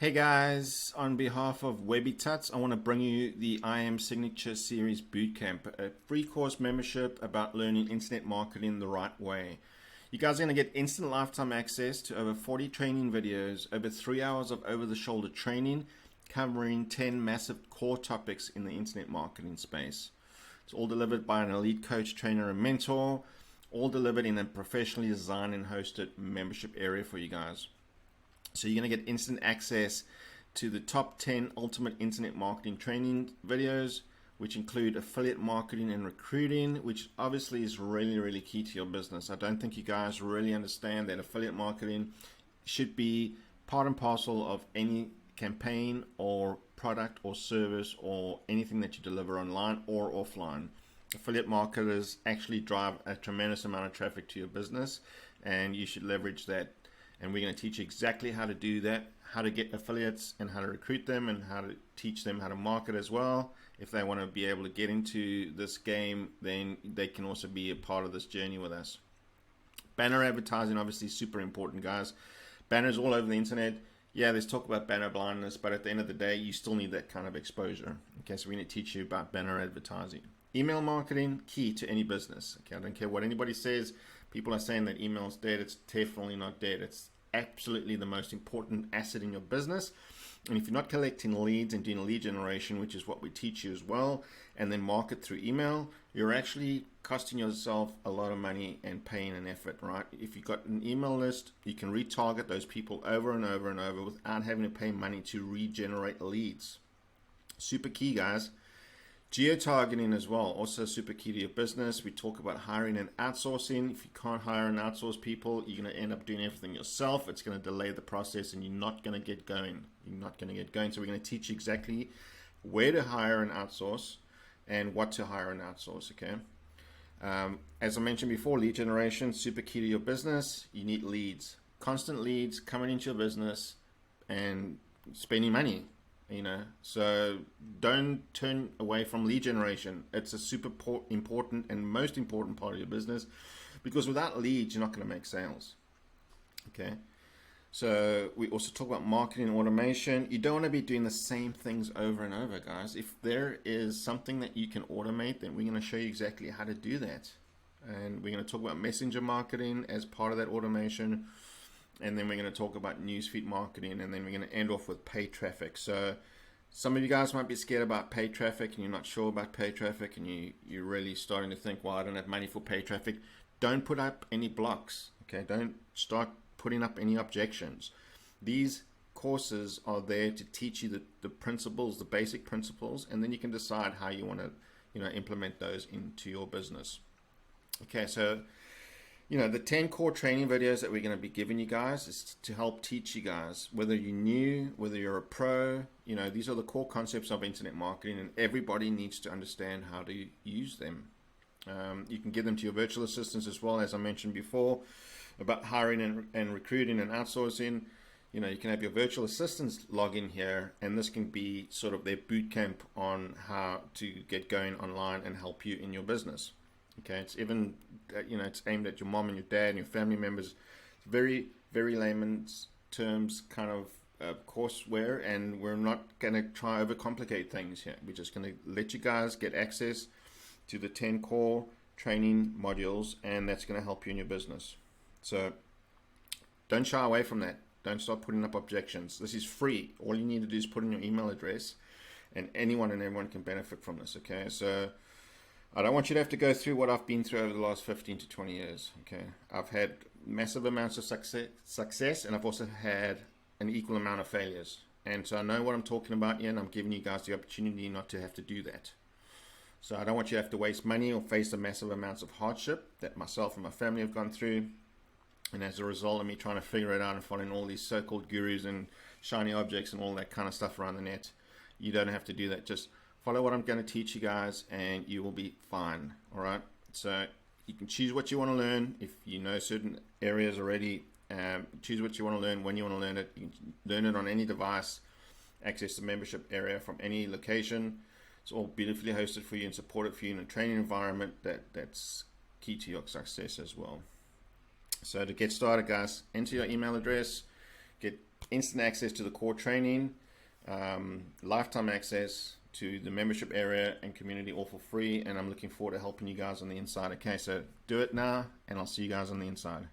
Hey guys, on behalf of Webby Tuts, I want to bring you the I Am Signature Series Bootcamp, a free course membership about learning internet marketing the right way. You guys are going to get instant lifetime access to over 40 training videos, over 3 hours of over-the-shoulder training, covering 10 massive core topics in the internet marketing space. It's all delivered by an elite coach, trainer, and mentor, all delivered in a professionally designed and hosted membership area for you guys. So you're going to get instant access to the top 10 ultimate internet marketing training videos, which include affiliate marketing and recruiting, which obviously is really key to your business. I don't think you guys really understand that affiliate marketing should be part and parcel of any campaign or product or service or anything that you deliver online or offline. Affiliate marketers actually drive a tremendous amount of traffic to your business, and you should leverage that. And we're going to teach you exactly how to do that, how to get affiliates and how to recruit them, and how to teach them how to market as well. If they want to be able to get into this game, then they can also be a part of this journey with us. Banner advertising, obviously super important, guys. Banners all over the internet. Yeah, there's talk about banner blindness, but at the end of the day, you still need that kind of exposure. Okay, so we're going to teach you about banner advertising. Email marketing, key to any business. Okay, I don't care what anybody says. People are saying that email's dead. It's definitely not dead. It's absolutely the most important asset in your business. And if you're not collecting leads and doing lead generation, which is what we teach you as well, and then market through email, you're actually costing yourself a lot of money and pain and effort, right? If you've got an email list, you can retarget those people over and over and over without having to pay money to regenerate leads. Super key, guys. Geo-targeting as well, also super key to your business. We talk about hiring and outsourcing. If you can't hire and outsource people, you're going to end up doing everything yourself. It's going to delay the process and you're not going to get going. So we're going to teach you exactly where to hire and outsource and what to hire and outsource, okay? As I mentioned before, lead generation, super key to your business. You need leads, constant leads coming into your business and spending money. So don't turn away from lead generation. It's a super important and most important part of your business, because without leads, you're not going to make sales. Okay. So we also talk about marketing and automation. You don't want to be doing the same things over and over, guys. If there is something that you can automate, then we're going to show you exactly how to do that. And we're going to talk about messenger marketing as part of that automation. And then we're going to talk about newsfeed marketing, and then we're going to end off with paid traffic. So some of you guys might be scared about paid traffic and you're not sure about paid traffic, and you're really starting to think, well, I don't have money for paid traffic. Don't put up any blocks, okay? Don't start putting up any objections. These courses are there to teach you the principles, the basic principles, and then you can decide how you want to implement those into your business. Okay, so the 10 core training videos that we're going to be giving you guys is to help teach you guys, whether you're new, whether you're a pro, these are the core concepts of internet marketing, and everybody needs to understand how to use them. You can give them to your virtual assistants as well, as I mentioned before, about hiring and recruiting and outsourcing. You can have your virtual assistants log in here, and this can be sort of their boot camp on how to get going online and help you in your business. Okay, it's even, it's aimed at your mom and your dad and your family members. Very layman's terms kind of courseware, and we're not going to try overcomplicate things here. We're just going to let you guys get access to the 10 core training modules, and that's going to help you in your business. So don't shy away from that. Don't start putting up objections. This is free. All you need to do is put in your email address, and anyone and everyone can benefit from this, okay? So I don't want you to have to go through what I've been through over the last 15 to 20 years, okay? I've had massive amounts of success, and I've also had an equal amount of failures. And so I know what I'm talking about here, and I'm giving you guys the opportunity not to have to do that. So I don't want you to have to waste money or face the massive amounts of hardship that myself and my family have gone through. And as a result of me trying to figure it out and following all these so-called gurus and shiny objects and all that kind of stuff around the net, you don't have to do that. Just follow what I'm going to teach you guys, and you will be fine. All right. So you can choose what you want to learn. If you know certain areas already, choose what you want to learn, when you want to learn it. You can learn it on any device, access the membership area from any location. It's all beautifully hosted for you and supported for you in a training environment that's key to your success as well. So to get started, guys, enter your email address, get instant access to the core training, lifetime access to the membership area and community, all for free. And I'm looking forward to helping you guys on the inside. Okay, so do it now, and I'll see you guys on the inside.